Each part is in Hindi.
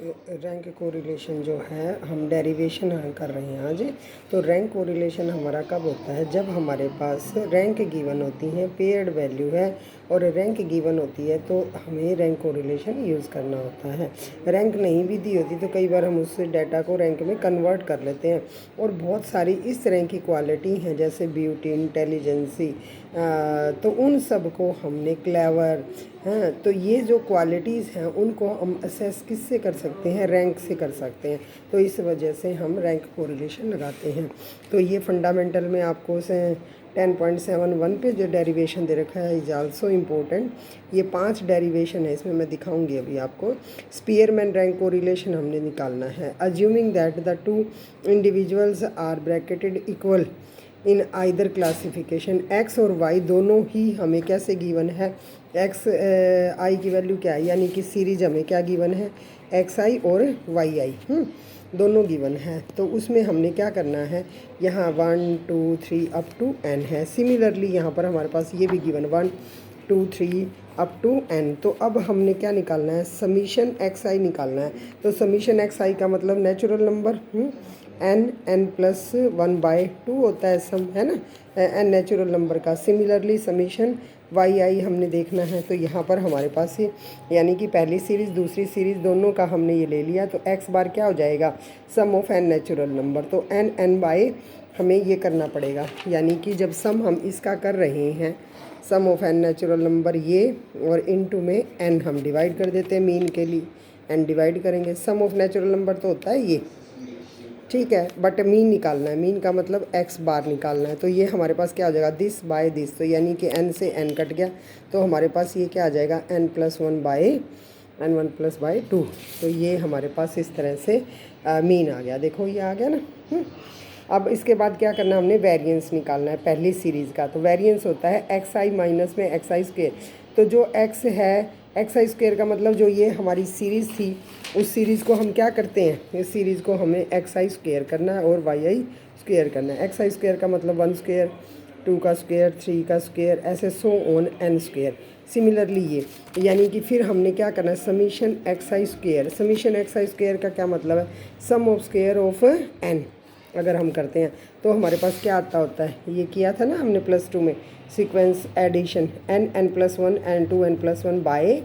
रैंक कोरिलेशन जो है हम डेरिवेशन कर रहे हैं आज। तो रैंक कोरिलेशन हमारा कब होता है? जब हमारे पास रैंक गिवन होती है, पेयर्ड वैल्यू है और रैंक गिवन होती है तो हमें रैंक कोरिलेशन यूज़ करना होता है। रैंक नहीं भी दी होती तो कई बार हम उस डाटा को रैंक में कन्वर्ट कर लेते हैं। और बहुत सारी इस तरह की क्वालिटी हैं जैसे ब्यूटी, इंटेलिजेंसी, तो उन सब को हमने क्लेवर, हाँ, तो ये जो क्वालिटीज़ हैं उनको हम असेस किससे कर सकते हैं? रैंक से कर सकते हैं। तो इस वजह से हम रैंक कोरिलेशन लगाते हैं। तो ये फंडामेंटल में आपको से 10.71 पे जो डेरिवेशन दे रखा है इज आल्सो इम्पोर्टेंट। ये 5 डेरिवेशन है, इसमें मैं दिखाऊंगी अभी आपको। स्पीयरमैन रैंक कोरिलेशन हमने निकालना है। Assuming that the two individuals are bracketed equal in either classification, x और वाई दोनों ही हमें कैसे गिवन है? एक्स आई की वैल्यू क्या है, यानी कि सीरीज हमें क्या गिवन है? एक्स आई और वाई आई दोनों गिवन है। तो उसमें हमने क्या करना है? यहाँ 1 2 3 अप टू एन है। सिमिलरली यहाँ पर हमारे पास ये भी गिवन 1 2 3 अप टू एन। तो अब हमने क्या निकालना है? समीशन एक्स आई निकालना है। तो समीशन एक्स आई का मतलब नेचुरल नंबर एन प्लस 1/2 होता है सम, है ना, एन नेचुरल नंबर का। सिमिलरली समीशन वाई आई हमने देखना है। तो यहाँ पर हमारे पास ये यानी कि पहली सीरीज़ दूसरी सीरीज़ दोनों का हमने ये ले लिया। तो एक्स बार क्या हो जाएगा? सम ऑफ एन नेचुरल नंबर। तो एन बाय हमें ये करना पड़ेगा, यानी कि जब सम हम इसका कर रहे हैं सम ऑफ एन नेचुरल नंबर ये, और इनटू में एन हम डिवाइड कर देते हैं मीन के लिए, एन डिवाइड करेंगे। सम ऑफ नेचुरल नंबर तो होता है ये, ठीक है, बट मीन निकालना है। मीन का मतलब एक्स बार निकालना है। तो ये हमारे पास क्या हो जाएगा? This by this. तो यानी कि एन से एन कट गया तो हमारे पास ये क्या आ जाएगा? N plus 1/2। तो ये हमारे पास इस तरह से मीन आ गया। देखो ये आ गया ना। अब इसके बाद क्या करना, हमने वेरिएंस निकालना है पहली सीरीज़ का। तो वेरिएंस होता है एक्स आई माइनस में एक्स आई स्क्वेयर। तो जो एक्स है, एक्स आई स्क्वेयर का मतलब जो ये हमारी सीरीज़ थी उस सीरीज़ को हम क्या करते हैं? इस सीरीज़ को हमें एक्स आई स्क्वेयर करना है और वाई आई स्क्वेयर करना है। एक्स आई स्क्वेयर का मतलब 1 स्क्वेयर, 2 का स्क्वेयर, 3 का स्क्वेयर, ऐसे so on an square. Similarly ये, यानी कि फिर हमने क्या करना है? Summation x I square. Summation x I square का क्या मतलब है? सम ऑफ स्क्वेयर ऑफ एन अगर हम करते हैं तो हमारे पास क्या आता होता है? ये किया था ना हमने +2 में, sequence addition, n plus 1 n 2 n plus 1 by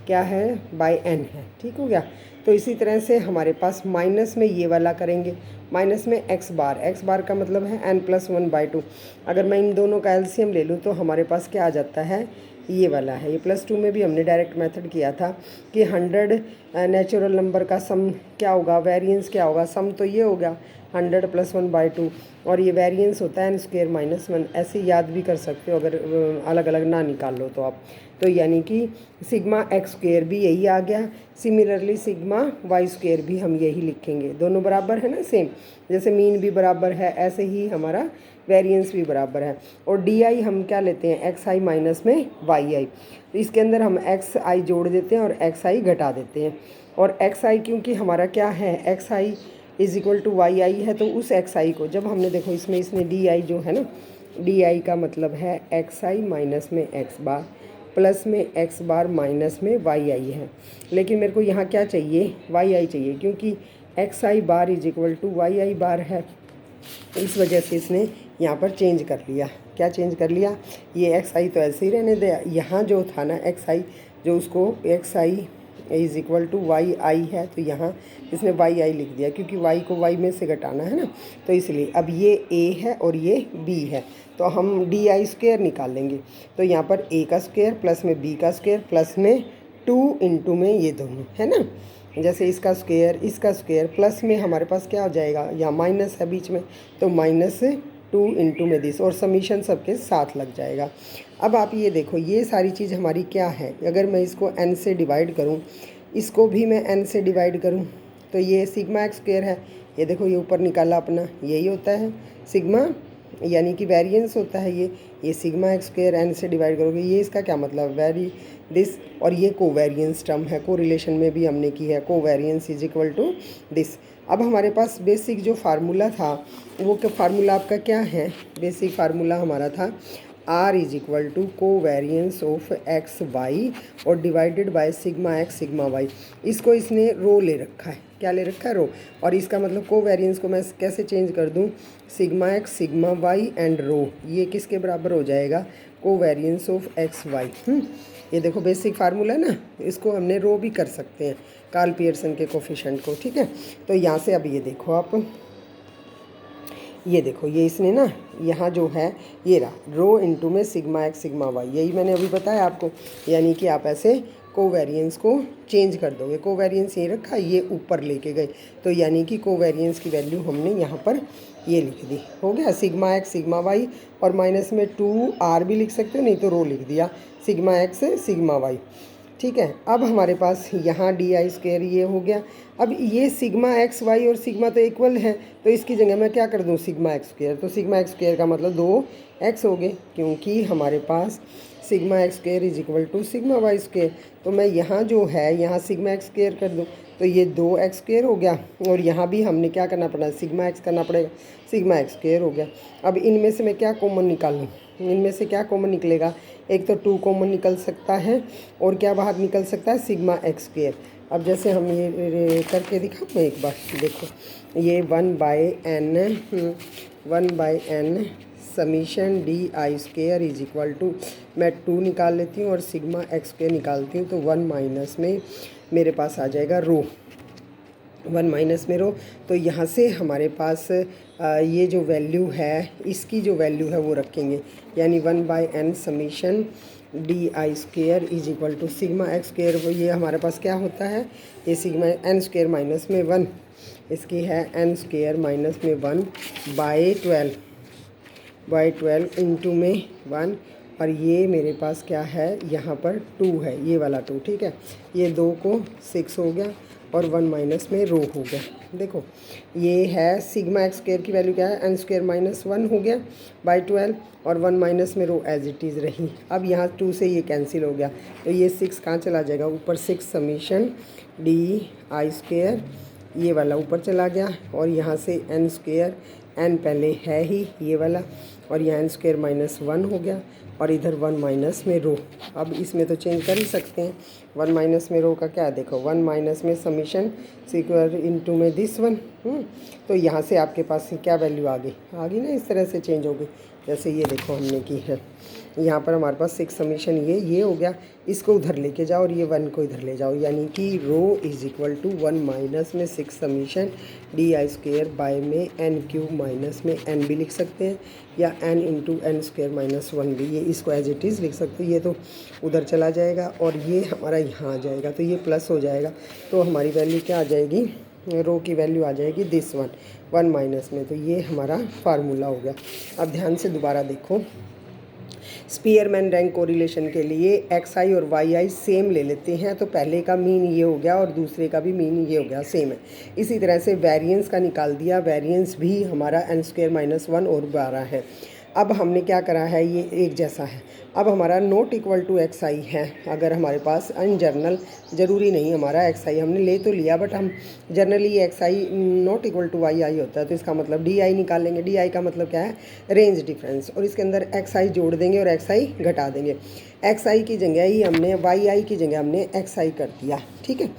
क्या है? बाय एन है। ठीक हो गया। तो इसी तरह से हमारे पास माइनस में ये वाला करेंगे, माइनस में एक्स बार का मतलब है एन प्लस 1/2। अगर मैं इन दोनों का एलसीएम ले लूँ तो हमारे पास क्या आ जाता है? ये वाला है। ये +2 में भी हमने डायरेक्ट मेथड किया था कि 100 नेचुरल नंबर का सम क्या होगा? वेरिएंस क्या होगा? सम तो ये होगा 100 + 1/2 और ये वेरिएंस होता है n² - 1। ऐसे याद भी कर सकते हो अगर अलग अलग ना निकाल लो तो आप। तो यानी कि सिग्मा x² भी यही आ गया। सिमिलरली सिग्मा y² भी हम यही लिखेंगे। दोनों बराबर है ना, सेम। जैसे मीन भी बराबर है ऐसे ही हमारा वेरिएंस भी बराबर है। और डी आई हम क्या लेते हैं? एक्स आई माइनस में वाई आई। तो इसके अंदर हम एक्स आई जोड़ देते हैं और एक्स आई घटा देते हैं। और एक्स आई क्योंकि हमारा क्या है? X i is equal to y i है। तो उस एक्स आई को जब हमने देखो इसमें डी आई जो है ना, डी आई का मतलब है एक्स आई माइनस में एक्स बार प्लस में एक्स बार माइनस में वाई आई है। लेकिन मेरे को यहाँ क्या चाहिए? वाई आई चाहिए, क्योंकि x i bar is equal to y i bar है। इस वजह से इसने यहाँ पर चेंज कर लिया। क्या चेंज कर लिया? ये एक्स आई तो ऐसे ही रहने दे। यहाँ जो था ना एक्स आई, जो उसको x i is equal to y i है, तो यहाँ इसने वाई आई लिख दिया क्योंकि वाई को वाई में से घटाना है ना। तो इसलिए अब ये ए है और ये बी है, तो हम डी आई स्क्वेयर निकाल लेंगे। तो यहाँ पर ए का स्क्वेयर प्लस में बी का स्क्वेयर प्लस में 2 इंटू में ये दोनों है ना, जैसे इसका स्क्वेयर प्लस में हमारे पास क्या हो जाएगा? यहाँ माइनस है बीच में, तो -2 इंटू में दिस, और समीशन सबके साथ लग जाएगा। अब आप ये देखो, ये सारी चीज़ हमारी क्या है? अगर मैं इसको n से डिवाइड करूँ, इसको भी मैं n से डिवाइड करूँ, तो ये सिग्मा x² है। ये देखो ये ऊपर निकाला अपना, यही होता है सिग्मा, यानी कि वेरिएंस होता है ये सिग्मा x² n से डिवाइड करोगे। ये इसका क्या मतलब? वेरी दिस, और ये कोवेरिएंस टर्म है। कोरिलेशन में भी हमने की है, covariance is equal to this. अब हमारे पास बेसिक जो फार्मूला था वो फार्मूला आपका क्या है? बेसिक फार्मूला हमारा था r is equal to covariance of x y और divided by sigma x sigma y. इसको इसने रो ले रखा है, क्या ले रखा है, रो। और इसका मतलब कोवेरियंस को मैं कैसे चेंज कर दूँ, sigma x sigma y and rho, ये किसके बराबर हो जाएगा, कोवेरियंस ऑफ एक्स वाई। ये देखो बेसिक फार्मूला है ना, इसको हमने रो भी कर सकते हैं कार्ल पियर्सन के कोफिशिएंट को, ठीक है। तो यहाँ से अब ये देखो आप, ये देखो ये इसने ना यहाँ जो है ये रहा रो इनटू में सिग्मा एक्स सिग्मा वाई, यही मैंने अभी बताया आपको। यानी कि आप ऐसे कोवेरियंस को चेंज कर दोगे, कोवेरियंस ये रखा, ये ऊपर लेके गए, तो यानी कि कोवेरियंस की वैल्यू हमने यहाँ पर ये लिख दी, हो गया सिग्मा एक्स सिग्मा वाई। और माइनस में 2r भी लिख सकते हो, नहीं तो रो लिख दिया सिग्मा एक्स सिग्मा वाई, ठीक है। अब हमारे पास यहाँ डी आई स्क्वायर ये हो गया। अब ये सिग्मा एक्स वाई और सिग्मा तो इक्वल है, तो इसकी जगह मैं क्या कर दूँ, सिग्मा एक्स स्क्वायर। तो सिग्मा एक्स स्क्वायर का मतलब 2x हो गए, क्योंकि हमारे पास sigma x square is equal to sigma y square. तो मैं यहाँ जो है यहाँ सिग्मा एक्स स्क्वायर कर दूँ, तो ये 2x स्क्वायर हो गया। और यहाँ भी हमने क्या करना पड़ा, सिग्मा एक्स करना पड़ेगा, सिग्मा एक्स स्क्वायर हो गया। अब इनमें से मैं क्या कॉमन निकालूँ, इनमें से क्या कॉमन निकलेगा, एक तो 2 कॉमन निकल सकता है और क्या बाहर निकल सकता है, सिग्मा एक्स स्क्वायर। अब जैसे हम ये करके दिखाऊँ मैं एक बार, देखो ये 1/n summation d i square is equal to, मैं 2 निकाल लेती हूँ और सिग्मा एक्स स्क्वायर निकालती हूँ, तो 1 माइनस में मेरे पास आ जाएगा रो, 1 माइनस में रो। तो यहाँ से हमारे पास ये जो वैल्यू है, इसकी जो वैल्यू है वो रखेंगे, यानी 1/n summation d i square is equal to sigma x square. वो ये हमारे पास क्या होता है, ये सिग्मा n स्क्वायर माइनस में 1, इसकी है n स्क्वायर माइनस में 1/12 इंटू में 1, और ये मेरे पास क्या है, यहाँ पर 2 है, ये वाला 2, ठीक है। ये 2 को 6 हो गया और 1 माइनस में रो हो गया। देखो ये है सिग्मा एक्स स्क्वायर की वैल्यू क्या है, n स्क्वायर माइनस 1 हो गया बाई 12 और 1 माइनस में रो एज इट इज़ रही। अब यहाँ 2 से ये कैंसिल हो गया, तो ये 6 कहाँ चला जाएगा, ऊपर 6 समीशन डी आई स्क्वायर, ये वाला ऊपर चला गया। और यहाँ से n स्क्वायर, n पहले है ही ये वाला, और यहाँ n स्क्वायर माइनस 1 हो गया और इधर 1 माइनस में रो। अब इसमें तो चेंज कर ही सकते हैं, 1 माइनस में रो का क्या है, देखो 1 माइनस में समीशन स्क्वायर इनटू में दिस 1। तो यहाँ से आपके पास क्या वैल्यू आ गई ना, इस तरह से चेंज हो गई। जैसे ये देखो हमने की है, यहाँ पर हमारे पास 6 समीशन ये हो गया, इसको उधर लेके जाओ और ये 1 को इधर ले जाओ, यानी कि रो इज इक्वल टू 1 माइनस में 6 summation d i square by में n क्यूब माइनस में n भी लिख सकते हैं, या n into n square minus 1 भी, ये इसको एज इट इज़ लिख सकते हैं। ये तो उधर चला जाएगा और ये हमारा यहाँ आ जाएगा, तो ये प्लस हो जाएगा। तो हमारी वैल्यू क्या आ जाएगी, रो की वैल्यू आ जाएगी दिस 1 माइनस में। तो ये हमारा फार्मूला हो गया। अब ध्यान से दोबारा देखो, स्पीयरमैन रैंक कोरिलेशन के लिए एक्स आई और वाई आई सेम ले लेते हैं, तो पहले का मीन ये हो गया और दूसरे का भी मीन ये हो गया, सेम है। इसी तरह से वेरिएंस का निकाल दिया, वेरिएंस भी हमारा n स्क्वायर माइनस 1 और 12 है। अब हमने क्या करा है, ये एक जैसा है। अब हमारा नॉट इक्वल टू एक्स आई है, अगर हमारे पास इन जर्नल, ज़रूरी नहीं हमारा एक्स आई हमने ले तो लिया, बट हम generally x i not equal to y i होता है, तो इसका मतलब डी आई निकालेंगे। डी आई का मतलब क्या है, रेंज डिफरेंस, और इसके अंदर एक्स आई जोड़ देंगे और एक्स आई घटा देंगे। एक्स आई की जगह ही हमने वाई आई की जगह हमने एक्स आई कर दिया, ठीक है।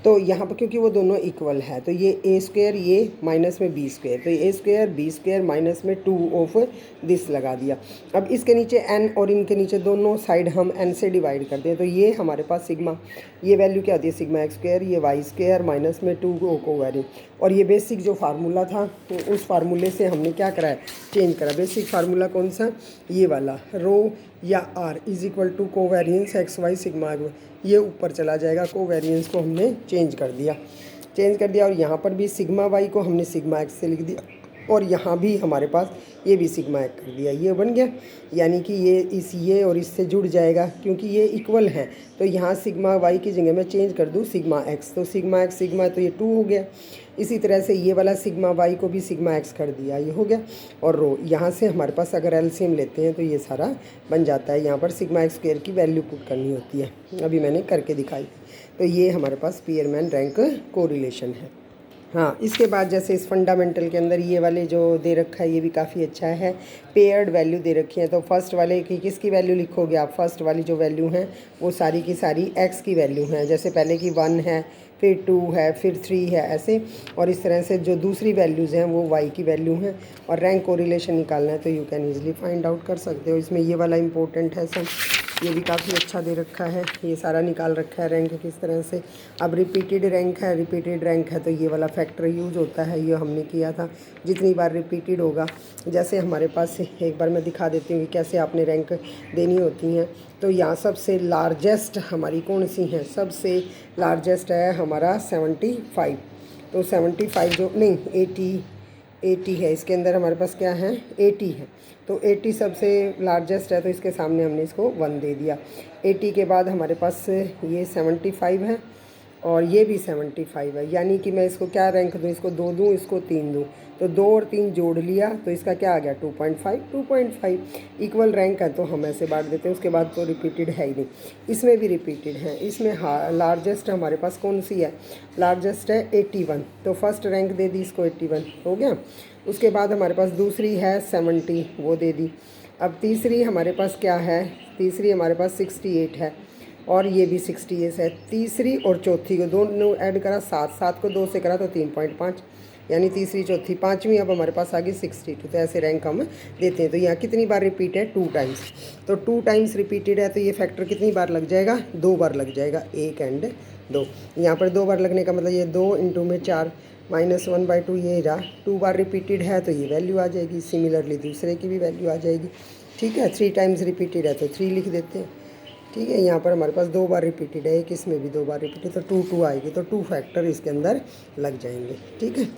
तो यहाँ पर क्योंकि वो दोनों इक्वल है, तो ये ए स्क्वायर ये माइनस में बी स्क्वायर, तो ए स्क्वायर बी स्क्वायर माइनस में 2 ऑफ दिस लगा दिया। अब इसके नीचे n और इनके नीचे दोनों साइड हम n से डिवाइड कर दें, तो ये हमारे पास सिग्मा, ये वैल्यू क्या होती है, सिग्मा एक्स स्क्वायर, ये वाई स्क्वायर माइनस में 2 को वैल्यू। और ये बेसिक जो फार्मूला था, तो उस फार्मूले से हमने क्या करा है, चेंज करा। बेसिक फार्मूला कौन सा, ये वाला, रो या r is equal to covariance x y sigma, ये ऊपर चला जाएगा। कोवेरियंस को हमने चेंज कर दिया और यहाँ पर भी सिग्मा वाई को हमने सिग्मा एक्स से लिख दिया, और यहाँ भी हमारे पास ये भी सिग्मा एक्स कर दिया, ये बन गया। यानी कि ये और इससे जुड़ जाएगा, क्योंकि ये इक्वल है। तो यहाँ सिग्मा वाई की जगह मैं चेंज कर दूँ सिग्मा एक्स, तो सिग्मा एक्स सिग्मा, तो ये 2 हो गया। इसी तरह से ये वाला सिग्मा वाई को भी सिग्मा एक्स कर दिया, ये हो गया। और रो, यहाँ से हमारे पास अगर एलसीएम लेते हैं तो ये सारा बन जाता है। यहाँ पर सिग्मा एक्स स्क्वायर की वैल्यू पुट करनी होती है, अभी मैंने करके दिखाई। तो ये हमारे पास स्पीयरमैन रैंक कोरिलेशन है। हाँ, इसके बाद जैसे इस फंडामेंटल के अंदर ये वाले जो दे रखा है ये भी काफ़ी अच्छा है, पेयर्ड वैल्यू दे रखी है। तो फर्स्ट वाले की किसकी वैल्यू लिखोगे आप, फर्स्ट वाली जो वैल्यू हैं वो सारी की सारी एक्स की वैल्यू हैं। जैसे पहले की 1 है, फिर 2 है, फिर 3 है, ऐसे। और इस तरह से जो दूसरी वैल्यूज़ हैं वो वाई की वैल्यू हैं। और रैंक कोरिलेशन निकालना है तो you can easily find out कर सकते हो। इसमें ये वाला इंपॉर्टेंट है सब, ये भी काफ़ी अच्छा दे रखा है, ये सारा निकाल रखा है रैंक किस तरह से। अब रिपीटेड रैंक है तो ये वाला फैक्टर यूज होता है, ये हमने किया था। जितनी बार रिपीटेड होगा, जैसे हमारे पास एक बार मैं दिखा देती हूँ कि कैसे आपने रैंक देनी होती हैं। तो यहाँ सबसे लार्जेस्ट हमारी कौन सी है, सबसे लार्जेस्ट है हमारा 75। तो 75 जो नहीं 80 है, इसके अंदर हमारे पास क्या है 80 है। तो 80 सबसे लार्जेस्ट है तो इसके सामने हमने इसको 1 दे दिया। 80 के बाद हमारे पास ये 75 है और ये भी 75 है, यानी कि मैं इसको क्या रैंक दूँ, इसको 2 दूँ, इसको 3 दूँ। तो 2 और 3 जोड़ लिया तो इसका क्या आ गया 2.5 इक्वल रैंक है, तो हम ऐसे बांट देते हैं। उसके बाद तो रिपीटेड है ही नहीं, इसमें भी रिपीटेड है। इसमें हाँ लार्जेस्ट हमारे पास कौन सी है, लार्जेस्ट है 81, तो फर्स्ट रैंक दे दी इसको 81 हो गया। उसके बाद हमारे पास दूसरी है 70, वो दे दी। अब तीसरी हमारे पास क्या है, तीसरी हमारे पास 68 है और ये भी 68 है। तीसरी और चौथी को दोनों ऐड करा 7 को 2 से करा तो 3.5, यानी तीसरी चौथी पाँचवीं अब हमारे पास आ गई 62। तो ऐसे रैंक हम देते हैं। तो यहाँ कितनी बार रिपीट है 2 टाइम्स, तो 2 टाइम्स रिपीटेड है तो ये फैक्टर कितनी बार लग जाएगा, 2 बार लग जाएगा, 1 और 2। यहाँ पर 2 बार लगने का मतलब ये 2 इंटू में 4 -1/2 ये रहा। 2 बार रिपीटेड है तो ये वैल्यू आ जाएगी। सिमिलरली दूसरे की भी वैल्यू आ जाएगी। ठीक है, 3 टाइम्स रिपीटेड है तो 3 लिख देते हैं। ठीक है, यहाँ पर हमारे पास 2 बार रिपीटेड है, एक इसमें भी 2 बार रिपीटेड, तो 2 आएगी, तो 2 फैक्टर इसके अंदर लग जाएंगे। ठीक है।